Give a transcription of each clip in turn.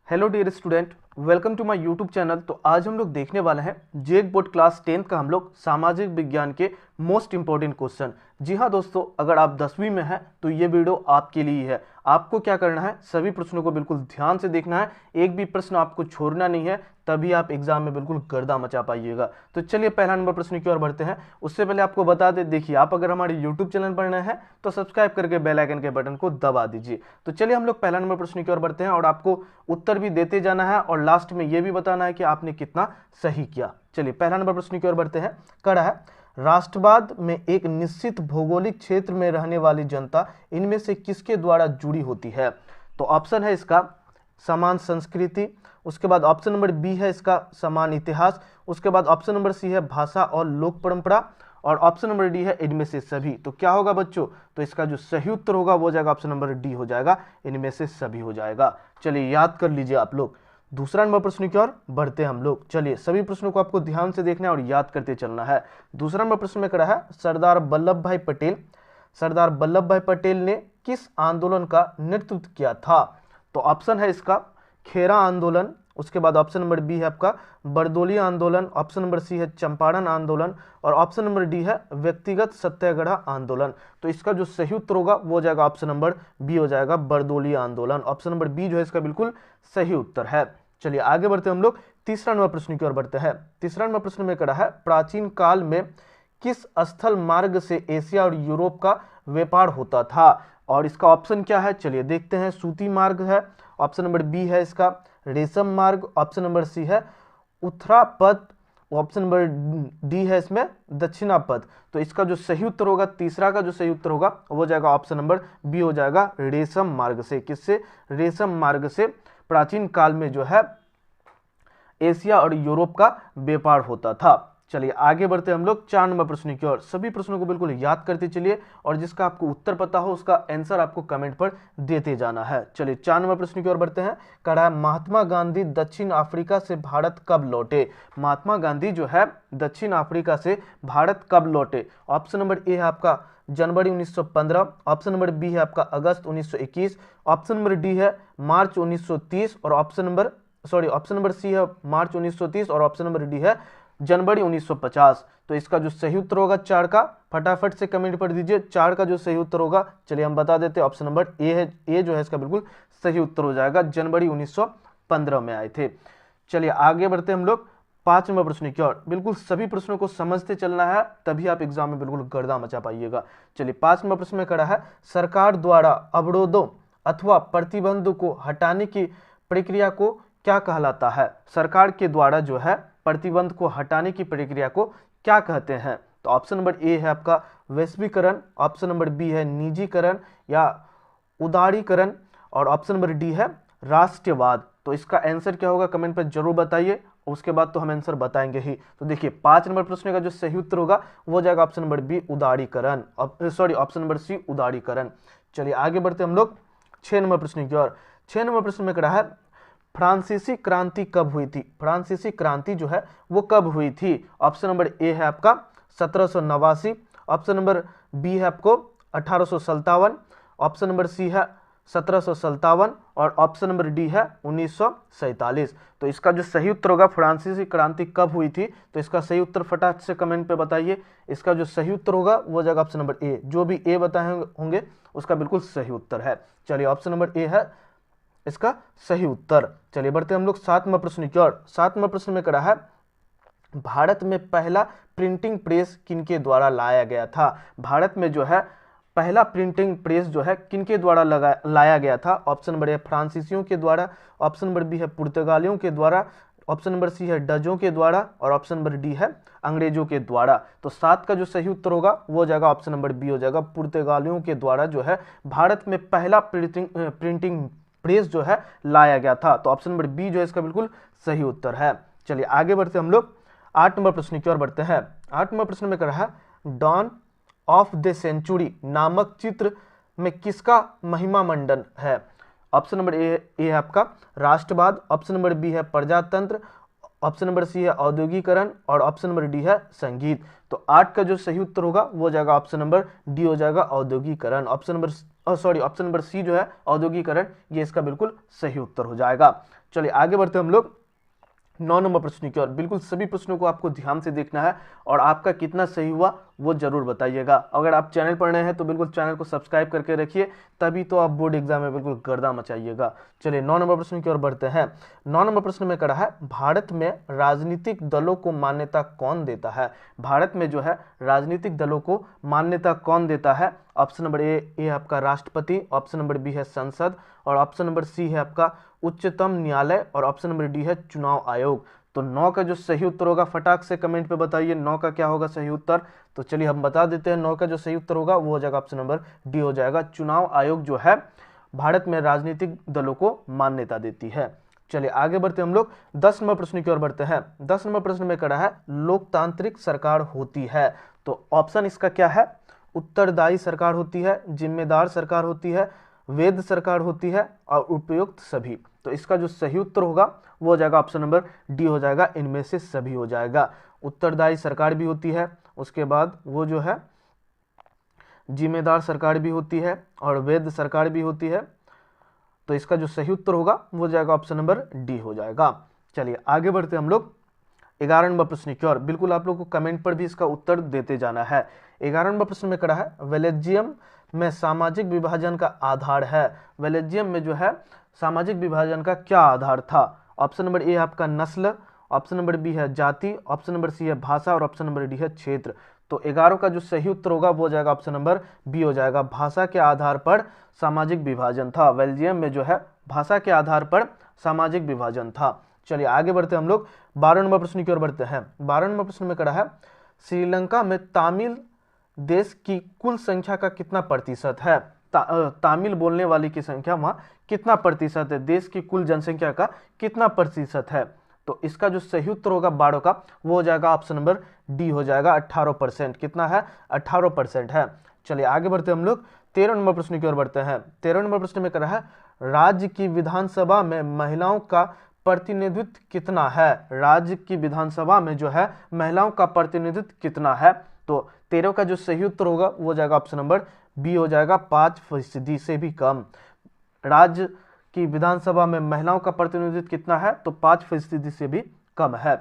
Hello dear student, welcome to my YouTube channel. तो आज हम लोग देखने वाले हैं जेक बोर्ड क्लास 10th का हम लोग सामाजिक विज्ञान के मोस्ट इंपॉर्टेंट क्वेश्चन। जी हाँ दोस्तों, अगर आप 10वीं में हैं तो ये वीडियो आपके लिए है। आपको क्या करना है, सभी प्रश्नों को बिल्कुल ध्यान से देखना है, एक भी प्रश्न आपको छोड़ना नहीं है, तभी आप एग्जाम में बिल्कुल गर्दा मचा पाइएगा। तो चलिए पहला नंबर प्रश्न की ओर बढ़ते हैं। उससे पहले आपको बता दें, देखिए आप अगर हमारे यूट्यूब चैनल पर नए हैं तो सब्सक्राइब करके बेल आइकन के बटन को दबा दीजिए। तो चलिए हम लोग पहला नंबर प्रश्न की ओर बढ़ते हैं और आपको उत्तर भी देते जाना है और लास्ट में यह भी बताना है कि आपने कितना सही किया। चलिए पहला नंबर प्रश्न की ओर बढ़ते हैं। कड़ा है, राष्ट्रवाद में एक निश्चित भौगोलिक क्षेत्र में रहने वाली जनता इनमें से किसके द्वारा जुड़ी होती है? तो ऑप्शन है इसका समान संस्कृति, उसके बाद ऑप्शन नंबर बी है इसका समान इतिहास, उसके बाद ऑप्शन नंबर सी है भाषा और लोक परंपरा, और ऑप्शन नंबर डी है इनमें से सभी। तो क्या होगा बच्चों? तो इसका जो सही उत्तर होगा वो जाएगा ऑप्शन नंबर डी हो जाएगा, इनमें से सभी हो जाएगा। चलिए याद कर लीजिए आप लोग। दूसरा नंबर प्रश्न की ओर बढ़ते हैं हम लोग। चलिए सभी प्रश्नों को आपको ध्यान से देखना है और याद करते चलना है। दूसरा नंबर प्रश्न में कड़ा है, सरदार वल्लभ भाई पटेल ने किस आंदोलन का नेतृत्व किया था? तो ऑप्शन है इसका खेरा आंदोलन, उसके बाद ऑप्शन नंबर बी है आपका बरदोली आंदोलन, ऑप्शन नंबर सी है चंपारण आंदोलन, और ऑप्शन नंबर डी है व्यक्तिगत सत्याग्रह आंदोलन। तो इसका जो सही उत्तर होगा वो जाएगा ऑप्शन नंबर बी हो जाएगा, बरदोली आंदोलन। ऑप्शन नंबर बी जो है इसका बिल्कुल सही उत्तर है। चलिए आगे बढ़ते हम लोग तीसरा नंबर प्रश्न की ओर बढ़ते हैं। तीसरा नंबर प्रश्न में कड़ा है, प्राचीन काल में किस स्थल मार्ग से एशिया और यूरोप का व्यापार होता था? और इसका ऑप्शन क्या है, चलिए देखते हैं। सूती मार्ग है, ऑप्शन नंबर बी है इसका रेशम मार्ग, ऑप्शन नंबर सी है उत्तरा पथ, ऑप्शन नंबर डी है इसमें दक्षिणा पथ। तो इसका जो सही उत्तर होगा, तीसरा का जो सही उत्तर होगा वो जाएगा ऑप्शन नंबर बी हो जाएगा, रेशम मार्ग से। किससे? रेशम मार्ग से प्राचीन काल में जो है एशिया और यूरोप का व्यापार होता था। चलिए आगे बढ़ते हम लोग 4 नंबर प्रश्न की ओर। सभी प्रश्नों को बिल्कुल याद करते चलिए और जिसका आपको उत्तर पता हो उसका आंसर आपको कमेंट पर देते जाना है। चलिए 4 नंबर प्रश्न की ओर बढ़ते हैं। कड़ा महात्मा गांधी दक्षिण अफ्रीका से भारत कब लौटे? महात्मा गांधी जो है दक्षिण अफ्रीका से भारत कब लौटे? ऑप्शन नंबर ए है आपका जनवरी 1915, ऑप्शन नंबर बी है आपका अगस्त 1921, ऑप्शन नंबर डी है मार्च 1930, और ऑप्शन नंबर सी है मार्च 1930, और ऑप्शन नंबर डी है जनवरी 1950। तो इसका जो सही उत्तर होगा 4 का, फटाफट से कमेंट कर दीजिए 4 का जो सही उत्तर होगा। चलिए हम बता देते हैं, ऑप्शन नंबर ए है, ए जो है इसका बिल्कुल सही उत्तर हो जाएगा, जनवरी 1915 में आए थे। चलिए आगे बढ़ते हम लोग 5 नंबर प्रश्न की ओर। बिल्कुल सभी प्रश्नों को समझते चलना है, तभी आप एग्जाम में बिल्कुल गर्दा मचा पाइएगा। चलिए 5 नंबर प्रश्न में खड़ा है, सरकार द्वारा अवरोधों अथवा प्रतिबंध को हटाने की प्रक्रिया को क्या कहलाता है? सरकार के द्वारा जो है प्रतिबंध को हटाने की प्रक्रिया को क्या कहते हैं? तो ऑप्शन नंबर ए है आपका वैश्वीकरण, ऑप्शन नंबर बी है निजीकरण या उदारीकरण, और ऑप्शन नंबर डी है राष्ट्रवाद। तो इसका आंसर क्या होगा कमेंट पर जरूर बताइए, उसके बाद तो हम आंसर बताएंगे ही। तो देखिए 5 नंबर प्रश्न का जो सही उत्तर होगा वो जाएगा ऑप्शन नंबर बी उदारीकरण, ऑप्शन नंबर सी उदारीकरण। चलिए आगे बढ़ते हम लोग 6 नंबर प्रश्न की ओर। 6 नंबर प्रश्न में कड़ा है, फ्रांसीसी क्रांति कब हुई थी? फ्रांसीसी क्रांति जो है वो कब हुई थी? ऑप्शन नंबर ए है आपका 1789, ऑप्शन नंबर बी है आपको 1857, ऑप्शन नंबर सी है 1757, और ऑप्शन नंबर डी है 1947। तो इसका जो सही उत्तर होगा फ्रांसीसी क्रांति कब हुई थी, तो इसका सही उत्तर फटाफट से कमेंट पे बताइए। इसका जो सही उत्तर होगा वो जाएगा ऑप्शन नंबर ए, जो भी ए बताए होंगे उसका बिल्कुल सही उत्तर है। चलिए ऑप्शन नंबर ए है इसका सही उत्तर। चलिए बढ़ते हम लोग 7 नंबर प्रश्न की ओर। 7 नंबर प्रश्न में कड़ा है, भारत में पहला प्रिंटिंग प्रेस किनके द्वारा लाया गया था? भारत में जो है पहला प्रिंटिंग प्रेस जो है किनके द्वारा लाया गया था? ऑप्शन नंबर ए फ्रांसीसियों के द्वारा, ऑप्शन नंबर बी है पुर्तगालियों के द्वारा, ऑप्शन नंबर सी है डचों के द्वारा, और ऑप्शन नंबर डी है अंग्रेजों के द्वारा। तो 7 का जो सही उत्तर होगा वो जाएगा ऑप्शन नंबर बी हो जाएगा, पुर्तगालियों के द्वारा जो है भारत में पहला प्रिंटिंग प्रेस जो है लाया गया था। तो ऑप्शन नंबर बी जो है इसका बिल्कुल सही उत्तर है। चलिए आगे बढ़ते हम लोग 8 नंबर प्रश्न की ओर बढ़ते हैं। 8 नंबर प्रश्न में कहा है, डॉन ऑफ द सेंचुरी नामक चित्र में किसका महिमा मंडन है? ऑप्शन नंबर ए है आपका राष्ट्रवाद, ऑप्शन नंबर बी है प्रजातंत्र, ऑप्शन नंबर सी है औद्योगिकरण, और ऑप्शन नंबर डी है संगीत। तो 8 का जो सही उत्तर होगा वो जाएगा ऑप्शन नंबर डी हो जाएगा औद्योगिकरण। Option number sorry option number C जो है औद्योगिकरण, ये इसका बिल्कुल सही उत्तर हो जाएगा। चलिए आगे बढ़ते हम लोग 9 नंबर प्रश्न की ओर। बिल्कुल सभी प्रश्नों को आपको ध्यान से देखना है और आपका कितना सही हुआ वो जरूर बताइएगा। अगर आप चैनल पर नए हैं तो बिल्कुल चैनल को सब्सक्राइब करके रखिए, तभी तो आप बोर्ड एग्जाम में बिल्कुल गर्दा मचाइएगा। चलिए 9 नंबर प्रश्न की ओर बढ़ते हैं। 9 नंबर प्रश्न में कहा है भारत में राजनीतिक दलों को मान्यता कौन देता है? भारत में जो है राजनीतिक दलों को मान्यता कौन देता है? ऑप्शन नंबर ए आपका राष्ट्रपति, ऑप्शन नंबर बी है संसद, और ऑप्शन नंबर सी है आपका उच्चतम न्यायालय, और ऑप्शन नंबर डी है चुनाव आयोग। तो 9 का जो सही उत्तर होगा फटाक से कमेंट पे बताइए 9 का क्या होगा सही उत्तर। तो चलिए हम बता देते हैं 9 का जो सही उत्तर होगा वो हो जाएगा ऑप्शन नंबर डी हो जाएगा। चुनाव आयोग जो है भारत में राजनीतिक दलों को मान्यता देती है। चलिए आगे बढ़ते हम लोग 10 नंबर प्रश्न की ओर बढ़ते हैं। 10 नंबर प्रश्न में कहा है लोकतांत्रिक सरकार होती है। तो ऑप्शन इसका क्या है? उत्तरदायी सरकार होती है, जिम्मेदार सरकार होती है, वैध सरकार होती है, और उपयुक्त सभी। तो इसका जो सही उत्तर होगा वो हो जाएगा ऑप्शन नंबर डी हो जाएगा, इनमें से सभी हो जाएगा। उत्तरदायी सरकार भी होती है, उसके बाद वो जो है जिम्मेदार सरकार भी होती है, और वैध सरकार भी होती है। तो इसका जो सही उत्तर होगा वो हो जाएगा ऑप्शन नंबर डी हो जाएगा। चलिए आगे बढ़ते हम लोग 11 नंबर प्रश्न की ओर। बिल्कुल आप लोग को कमेंट पर भी इसका उत्तर देते जाना है। 11 नंबर प्रश्न में कहा है बेल्जियम में सामाजिक विभाजन का आधार है। बेल्जियम में जो है सामाजिक विभाजन का क्या आधार था? ऑप्शन नंबर ए आपका नस्ल, ऑप्शन नंबर बी है जाति, ऑप्शन नंबर सी है भाषा, और ऑप्शन नंबर डी है क्षेत्र। तो 11 का जो सही उत्तर होगा वो हो जाएगा ऑप्शन नंबर बी हो जाएगा। भाषा के आधार पर सामाजिक विभाजन था। बेल्जियम में जो है भाषा के आधार पर सामाजिक विभाजन था। चलिए आगे बढ़ते हम लोग 12 नंबर प्रश्न की ओर बढ़ते हैं। 12 नंबर प्रश्न में कहा है श्रीलंका में तमिल देश की कुल संख्या का कितना प्रतिशत है? तमिल बोलने वाली की संख्या वहां कितना प्रतिशत है? देश की कुल जनसंख्या का कितना प्रतिशत है? तो इसका जो सही उत्तर होगा 12 का वो हो जाएगा ऑप्शन नंबर डी हो जाएगा 18%। कितना है? 18% है। चलिए आगे बढ़ते हम लोग 13 नंबर प्रश्न की ओर बढ़ते हैं। 13 नंबर प्रश्न में कहा है राज्य की विधानसभा में महिलाओं का प्रतिनिधित्व कितना है? राज्य की विधानसभा में जो है महिलाओं का प्रतिनिधित्व कितना है? तो 13 का जो सही उत्तर होगा वो हो जाएगा ऑप्शन नंबर बी हो जाएगा 5% से भी कम। राज्य की विधानसभा में महिलाओं का प्रतिनिधित्व कितना है? तो 5% से भी कम है।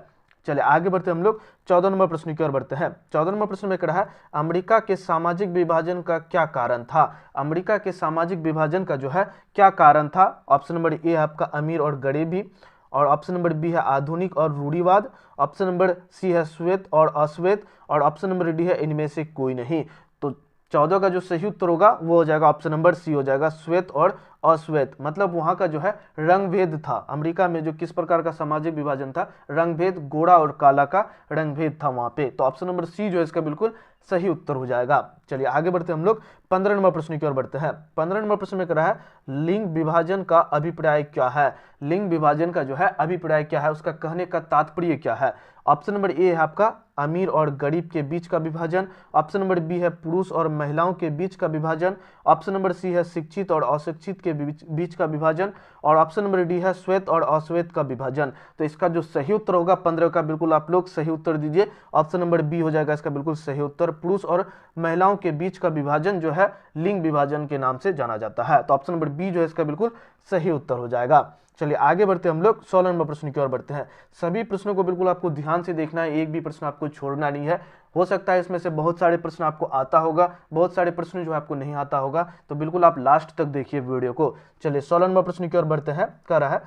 चलिए आगे बढ़ते हम लोग 14 नंबर प्रश्न की ओर बढ़ते हैं। 14 नंबर प्रश्न में कहा है अमेरिका के सामाजिक विभाजन का क्या कारण था? अमेरिका के सामाजिक विभाजन का जो है क्या कारण था? ऑप्शन नंबर ए आपका अमीर और गरीबी, और ऑप्शन नंबर बी है आधुनिक और रूढ़िवाद, ऑप्शन नंबर सी है श्वेत और अश्वेत, और ऑप्शन नंबर डी है इनमें से कोई नहीं। तो 14 का जो सही उत्तर होगा वो हो जाएगा ऑप्शन नंबर सी हो जाएगा, श्वेत और अश्वेत। मतलब वहां का जो है रंग भेद था। अमेरिका में जो किस प्रकार का सामाजिक विभाजन था? रंग भेद, गोरा और काला का रंग भेद था वहां पे। तो ऑप्शन नंबर सी जो है इसका बिल्कुल सही उत्तर हो जाएगा। चलिए आगे बढ़ते हम लोग 15 नंबर प्रश्न की ओर बढ़ते हैं। 15 नंबर प्रश्न में कह रहा है लिंग विभाजन का अभिप्राय क्या है? लिंग विभाजन का जो है अभिप्राय क्या है, उसका कहने का तात्पर्य क्या है? ऑप्शन नंबर ए है आपका अमीर और गरीब के बीच का विभाजन, ऑप्शन नंबर बी है पुरुष और महिलाओं के बीच का विभाजन, ऑप्शन नंबर सी है शिक्षित और अशिक्षित के बीच का विभाजन, और ऑप्शन नंबर डी है श्वेत और अश्वेत का विभाजन। तो इसका जो सही उत्तर होगा 15 का बिल्कुल आप लोग सही उत्तर दीजिए। ऑप्शन नंबर बी हो जाएगा इसका बिल्कुल सही उत्तर। पुरुष और महिलाओं के बीच का विभाजन जो है लिंग विभाजन के नाम से जाना जाता है। तो ऑप्शन नंबर बी जो है इसका बिल्कुल सही उत्तर हो जाएगा। चलिए आगे बढ़ते हम लोग 16 नंबर प्रश्न की ओर बढ़ते हैं। सभी प्रश्नों को बिल्कुल आपको ध्यान से देखना है, एक भी प्रश्न आपको छोड़ना नहीं है। हो सकता है इसमें से बहुत सारे प्रश्न आपको आता होगा, बहुत सारे प्रश्न जो आपको नहीं आता होगा, तो बिल्कुल आप लास्ट तक देखिए वीडियो को। चलिए 16 नंबर प्रश्न की ओर बढ़ते हैं। कह रहा है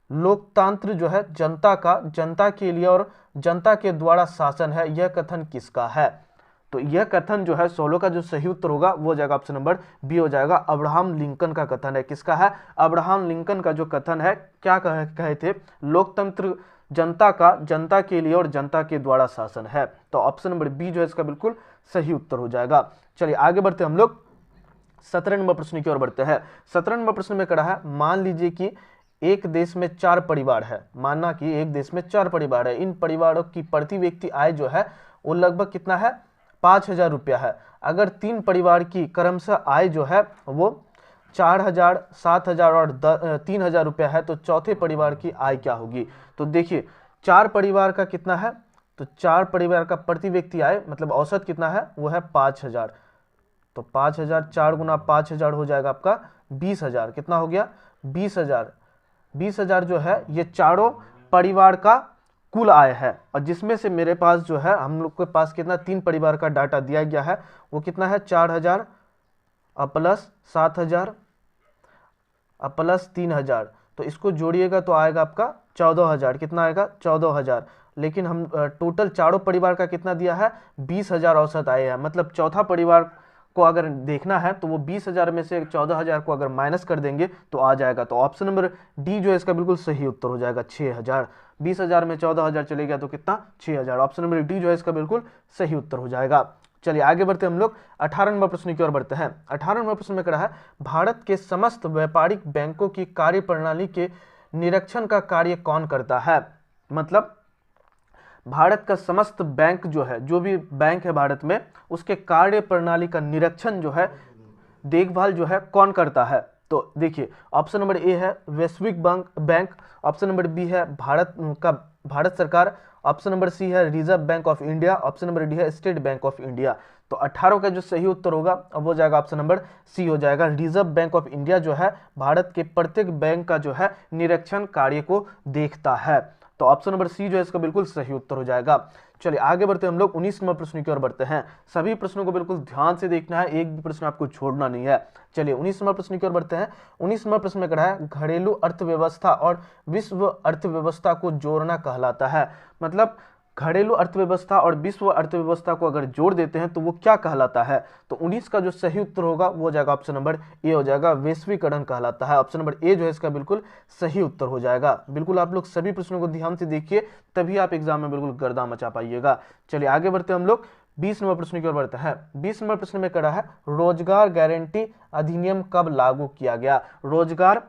लोकतंत्र जो है जनता के लिए और जनता के द्वारा शासन है, यह कथन किसका है? तो यह कथन जो है 16 का जो सही उत्तर होगा वो हो जाएगा ऑप्शन नंबर बी हो जाएगा, अब्राहम लिंकन का कथन है। किसका है? अब्राहम लिंकन का जो कथन है, क्या कहे थे? लोकतंत्र जनता के लिए और जनता के द्वारा शासन है। तो ऑप्शन नंबर बी जो है इसका बिल्कुल सही उत्तर हो जाएगा। चलिए आगे बढ़ते हम लोग 17 नंबर प्रश्न की ओर बढ़ते हैं। 17 नंबर प्रश्न में कहा है मान लीजिए कि एक देश में 4 परिवार है। मानना कि एक देश में 4 परिवार है, इन परिवारों की प्रति व्यक्ति आय जो है वो लगभग कितना है? 5,000 रुपया है। अगर 3 परिवार की क्रमशः आय जो है वो 4,000, 7,000 और 3,000 रुपया है, तो चौथे परिवार की आय क्या होगी? तो देखिए 4 परिवार का कितना है? तो 4 परिवार का प्रति व्यक्ति आय मतलब औसत कितना है? वो है 5,000। तो 5000, 4 गुना 5000 हो जाएगा आपका 20,000। कितना हो गया? 20,000। 20,000 जो है ये चारों परिवार का कुल आय है, और जिसमें से मेरे पास जो है, हम लोग के पास कितना 3 परिवार का डाटा दिया गया है, वो कितना है 4,000 प्लस 7,000 प्लस 3,000, तो इसको जोड़िएगा तो आएगा आपका 14,000। कितना आएगा? 14,000। लेकिन हम टोटल चारों परिवार का कितना दिया है? 20,000 औसत आए हैं। मतलब चौथा परिवार को अगर देखना है तो वो 20,000 में से 14,000 को अगर माइनस कर देंगे तो आ जाएगा। तो ऑप्शन नंबर डी जो है इसका बिल्कुल सही उत्तर हो जाएगा 6,000। 20,000 में 14,000 चले गया तो कितना? 6,000। ऑप्शन नंबर डी जो है इसका बिल्कुल सही उत्तर हो जाएगा। चलिए आगे बढ़ते हम लोग 18 नंबर प्रश्न की ओर बढ़ते हैं। 18 नंबर प्रश्न में कहा है, भारत के समस्त व्यापारिक बैंकों की कार्यप्रणाली के निरीक्षण का कार्य कौन करता है? मतलब भारत का समस्त बैंक जो है, जो भी बैंक है भारत में, उसके कार्य प्रणाली का निरीक्षण जो है, देखभाल जो है कौन करता है? तो देखिए ऑप्शन नंबर ए है वैश्विक बैंक, ऑप्शन नंबर बी है भारत सरकार, ऑप्शन नंबर सी है reserve bank of India, option number D है स्टेट बैंक ऑफ इंडिया। तो 18 का जो सही उत्तर होगा अब वो जाएगा ऑप्शन नंबर सी हो जाएगा। रिजर्व बैंक ऑफ इंडिया जो है भारत के प्रत्येक बैंक का जो है निरीक्षण कार्य को देखता है। तो ऑप्शन नंबर सी जो है इसका बिल्कुल सही उत्तर हो जाएगा। चलिए आगे बढ़ते हैं हम लोग 19 नंबर प्रश्न की ओर बढ़ते हैं। सभी प्रश्नों को बिल्कुल ध्यान से देखना है, एक भी प्रश्न आपको छोड़ना नहीं है। चलिए 19 नंबर प्रश्न की ओर बढ़ते हैं। 19 नंबर प्रश्न में कहा है, घरेलू अर्थव्यवस्था और विश्व अर्थव्यवस्था को जोड़ना कहलाता है। मतलब घरेलू अर्थव्यवस्था और विश्व अर्थव्यवस्था को अगर जोड़ देते हैं तो वो क्या कहलाता है? तो 19 का जो सही उत्तर होगा वो हो जाएगा ऑप्शन नंबर ए हो जाएगा, वैश्वीकरण कहलाता है। ऑप्शन नंबर ए जो है इसका बिल्कुल सही उत्तर हो जाएगा। बिल्कुल आप लोग सभी प्रश्नों को ध्यान से देखिए, तभी आप एग्जाम में बिल्कुल गर्दा मचा पाइएगा। चलिए आगे बढ़ते हम लोग 20 नंबर प्रश्न की ओर बढ़ते हैं। 20 नंबर प्रश्न में कहा है, रोजगार गारंटी अधिनियम कब लागू किया गया? रोजगार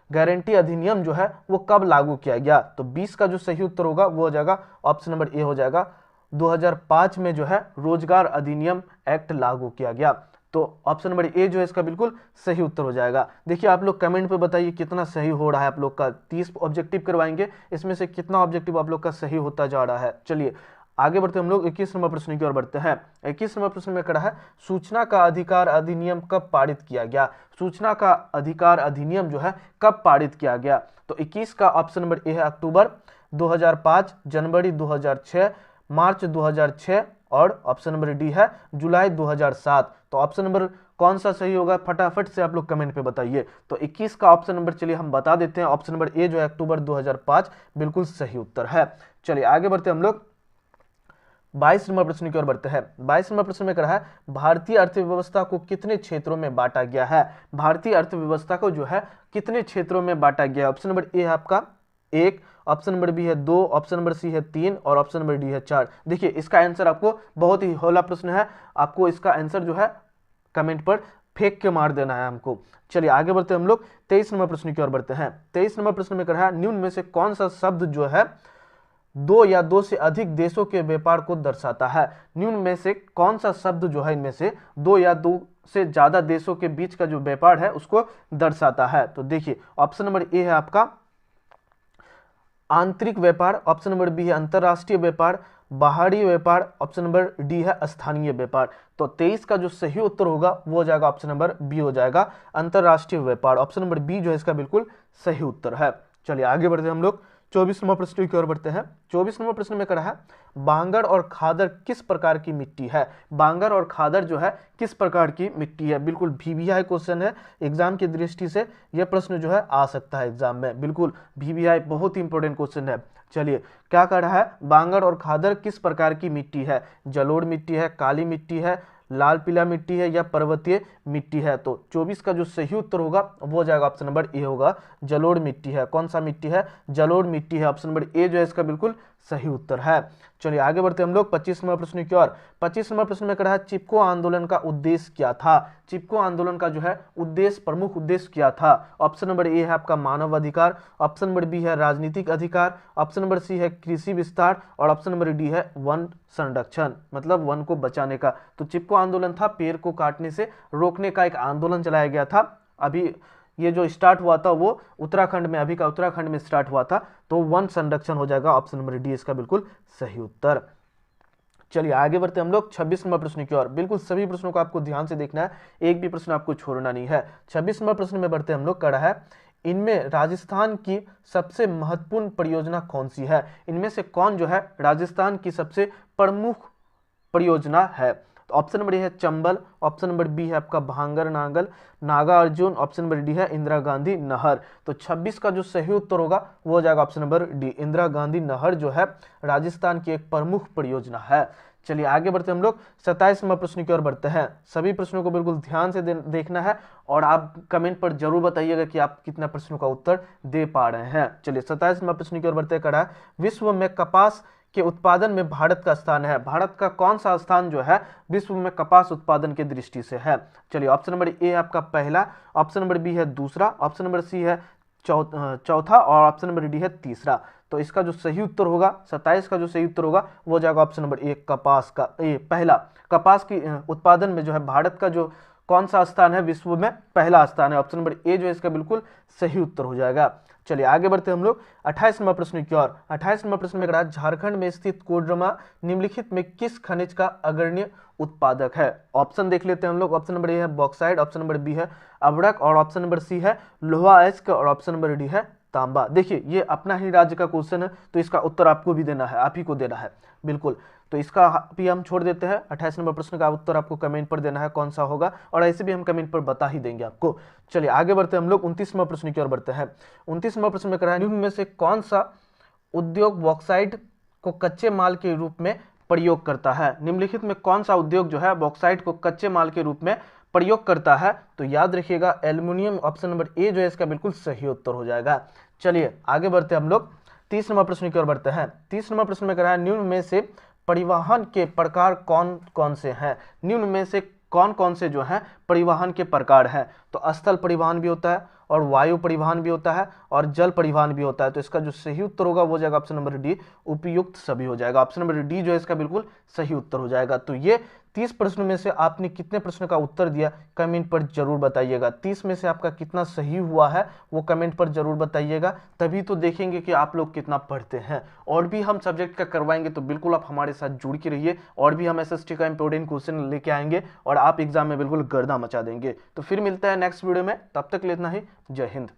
गारंटी अधिनियम जो है वो कब लागू किया गया? तो 20 का जो सही उत्तर होगा वो हो जाएगा ऑप्शन नंबर ए हो जाएगा, 2005 में जो है रोजगार अधिनियम एक्ट लागू किया गया। तो ऑप्शन नंबर ए जो है इसका बिल्कुल सही उत्तर हो जाएगा। देखिए आप लोग कमेंट पे बताइए कितना सही हो रहा है आप लोग का। 30 ऑब्जेक्टिव करवाएंगे, इसमें से कितना ऑब्जेक्टिव आप लोग का सही होता जा रहा है। चलिए आगे बढ़ते हम लोग 21 नंबर प्रश्न की ओर बढ़ते हैं। 21 नंबर प्रश्न में कहा है, सूचना का अधिकार अधिनियम कब पारित किया गया? सूचना का अधिकार अधिनियम जो है कब पारित किया गया? तो 21 का ऑप्शन नंबर ए है अक्टूबर 2005, जनवरी 2006, मार्च 2006 और ऑप्शन नंबर डी है जुलाई 2007। तो ऑप्शन नंबर कौन सा सही होगा फटाफट से आप लोग कमेंट पे बताइए। तो 21 का ऑप्शन नंबर चलिए हम बता देते हैं, ऑप्शन नंबर ए जो है अक्टूबर 2005 बिल्कुल सही उत्तर है। चलिए आगे बढ़ते हम लोग 22 नंबर प्रश्न की ओर बढ़ते हैं। 22 नंबर प्रश्न में कहा है, भारतीय अर्थव्यवस्था को कितने क्षेत्रों में बांटा गया है? भारतीय अर्थव्यवस्था को जो है कितने क्षेत्रों में बांटा गया है? ऑप्शन नंबर ए है आपका 1, ऑप्शन नंबर बी है 2, ऑप्शन नंबर सी है 3 और ऑप्शन नंबर डी है 4। देखिए इसका आंसर आपको बहुत ही होला प्रश्न है, आपको इसका आंसर जो है कमेंट पर फेंक के मार देना है हमको। चलिए आगे बढ़ते हम लोग 23 नंबर प्रश्न की ओर बढ़ते हैं। 23 नंबर प्रश्न में कहा है, निम्न में से कौन सा शब्द जो है 2 या 2 से अधिक देशों के व्यापार को दर्शाता है? निम्न में से कौन सा शब्द जो है इनमें से 2 या 2 से ज्यादा देशों के बीच का जो व्यापार है उसको दर्शाता है? तो देखिए ऑप्शन नंबर ए है आपका आंतरिक व्यापार, ऑप्शन नंबर बी है अंतरराष्ट्रीय व्यापार, बाहरी व्यापार, ऑप्शन नंबर डी है स्थानीय व्यापार। तो 23 का जो सही उत्तर होगा वो हो जाएगा ऑप्शन नंबर बी हो जाएगा, अंतरराष्ट्रीय व्यापार। ऑप्शन नंबर बी जो है इसका बिल्कुल सही उत्तर है। चलिए आगे बढ़ते हम लोग 24 नंबर प्रश्न की ओर बढ़ते हैं। 24 नंबर प्रश्न में कहा है, बांगर और खादर किस प्रकार की मिट्टी है? बांगर और खादर जो है किस प्रकार की मिट्टी है? बिल्कुल VVI क्वेश्चन है, एग्जाम की दृष्टि से यह प्रश्न जो है आ सकता है एग्जाम में। बिल्कुल VVI बहुत ही इंपॉर्टेंट क्वेश्चन है। चलिए क्या कह रहा है, बांगर और खादर किस प्रकार की मिट्टी है? जलोढ़ मिट्टी है, काली मिट्टी है, लाल पीला मिट्टी है या पर्वतीय मिट्टी है? तो 24 का जो सही उत्तर होगा वो हो जाएगा ऑप्शन नंबर ए होगा, जलोढ़ मिट्टी है। कौन सा मिट्टी है? जलोढ़ मिट्टी है। ऑप्शन नंबर ए जो है इसका बिल्कुल सही उत्तर है। चलिए आगे बढ़ते हम लोग 25 नंबर प्रश्न की ओर। 25 नंबर प्रश्न में कहा है, चिपको आंदोलन का उद्देश्य क्या था? चिपको आंदोलन का जो है उद्देश्य, प्रमुख उद्देश्य क्या था? ऑप्शन नंबर ए है आपका मानव अधिकार, ऑप्शन नंबर बी है राजनीतिक अधिकार, ऑप्शन नंबर सी है कृषि विस्तार और ऑप्शन नंबर डी है वन संरक्षण, मतलब वन को बचाने का। तो चिपको आंदोलन था पेड़ को काटने से रोकने का एक आंदोलन चलाया गया था। अभी ये जो स्टार्ट हुआ था वो उत्तराखंड में, अभी का उत्तराखंड में स्टार्ट हुआ था। तो वन संरक्षण हो जाएगा, ऑप्शन नंबर डी इसका बिल्कुल सही उत्तर। चलिए आगे बढ़ते हम लोग 26 नंबर प्रश्न की ओर। बिल्कुल सभी प्रश्नों को आपको ध्यान से देखना है, एक भी प्रश्न आपको छोड़ना नहीं है। 26 नंबर प्रश्न में बढ़ते हम लोग कड़ा है, इनमें राजस्थान की सबसे महत्वपूर्ण परियोजना कौन सी है? इनमें से कौन जो है राजस्थान की सबसे प्रमुख परियोजना है? तो ऑप्शन नंबर ए है चंबल, ऑप्शन नंबर बी है आपका Bhakra Nangal Nagarjuna, option number D है इंदिरा गांधी नहर। तो 26 का जो सही उत्तर होगा वो हो जाएगा option number D, Indira Gandhi नहर जो है राजस्थान की एक प्रमुख परियोजना है। चलिए आगे बढ़ते हम लोग 27 नंबर प्रश्न की ओर बढ़ते हैं। सभी प्रश्नों को बिल्कुल ध्यान से देखना है और आप कमेंट पर जरूर बताइएगा कि आप कितना प्रश्नों का उत्तर दे पा रहे हैं। चलिए 27 नंबर प्रश्न की ओर बढ़ते कड़ा है, विश्व में कपास के उत्पादन में भारत का स्थान है। भारत का कौन सा स्थान जो है विश्व में कपास उत्पादन की दृष्टि से है? चलिए ऑप्शन नंबर ए आपका पहला, ऑप्शन नंबर बी है दूसरा, ऑप्शन नंबर सी है चौथा और ऑप्शन नंबर डी है तीसरा। तो इसका जो सही उत्तर होगा 27 का जो सही उत्तर होगा वो हो जाएगा ऑप्शन नंबर ए, कपास का पहला। कपास की उत्पादन में जो है भारत का जो कौन सा स्थान है विश्व में? पहला स्थान है। ऑप्शन नंबर ए जो है इसका बिल्कुल सही उत्तर हो जाएगा। चलिए आगे बढ़ते हम लोग 28 नंबर प्रश्न की ओर। 28 नंबर प्रश्न में कहा, झारखंड में स्थित कोडरमा निम्नलिखित में किस खनिज का अग्रणी उत्पादक है? ऑप्शन देख लेते हैं हम लोग। ऑप्शन नंबर ए है बॉक्साइट, ऑप्शन नंबर बी है अभ्रक और ऑप्शन नंबर सी है लोहा अयस्क और ऑप्शन नंबर डी है तांबा। देखिए ये अपना ही राज्य का क्वेश्चन है तो इसका उत्तर आपको भी देना है, आप ही को देना है बिल्कुल। तो इसका भी हम छोड़ देते हैं। 28 नंबर प्रश्न का उत्तर आपको कमेंट पर देना है कौन सा होगा, और ऐसे भी हम कमेंट पर बता ही देंगे आपको। चलिए आगे बढ़ते हम लोग 29 नंबर प्रश्न की ओर बढ़ते हैं। 29 नंबर प्रश्न में कह रहा है, निम्न में से कौन सा उद्योग बॉक्साइट को कच्चे माल के रूप में प्रयोग करता है? निम्नलिखित में कौन सा उद्योग जो है बॉक्साइट को कच्चे माल के रूप में प्रयोग करता है? तो याद रखिएगा एल्युमिनियम, ऑप्शन नंबर ए जो है इसका बिल्कुल सही उत्तर हो जाएगा। चलिए आगे बढ़ते हम लोग 30 नंबर प्रश्न की ओर बढ़ते हैं। 30 नंबर प्रश्न में कह रहा है, निम्न में से परिवहन के प्रकार कौन कौन से हैं? निम्न में से कौन कौन से जो हैं परिवहन के प्रकार हैं? तो स्थल परिवहन भी होता है और वायु परिवहन भी होता है और जल परिवहन भी होता है। तो इसका जो सही उत्तर होगा वो हो जाएगा ऑप्शन नंबर डी, उपयुक्त सभी हो जाएगा। ऑप्शन नंबर डी जो है इसका बिल्कुल सही उत्तर हो जाएगा। तो ये 30 प्रश्नों में से आपने कितने प्रश्न का उत्तर दिया कमेंट पर जरूर बताइएगा। 30 में से आपका कितना सही हुआ है वो कमेंट पर जरूर बताइएगा, तभी तो देखेंगे कि आप लोग कितना पढ़ते हैं। और भी हम सब्जेक्ट का करवाएंगे तो बिल्कुल आप हमारे साथ जुड़ के रहिए, और भी हम एसएसटी का इंपॉर्टेंट क्वेश्चन लेके आएंगे और आप एग्जाम में बिल्कुल गर्दा मचा देंगे। तो फिर मिलता है नेक्स्ट वीडियो में, तब तक के लिए इतना ही। जय हिंद।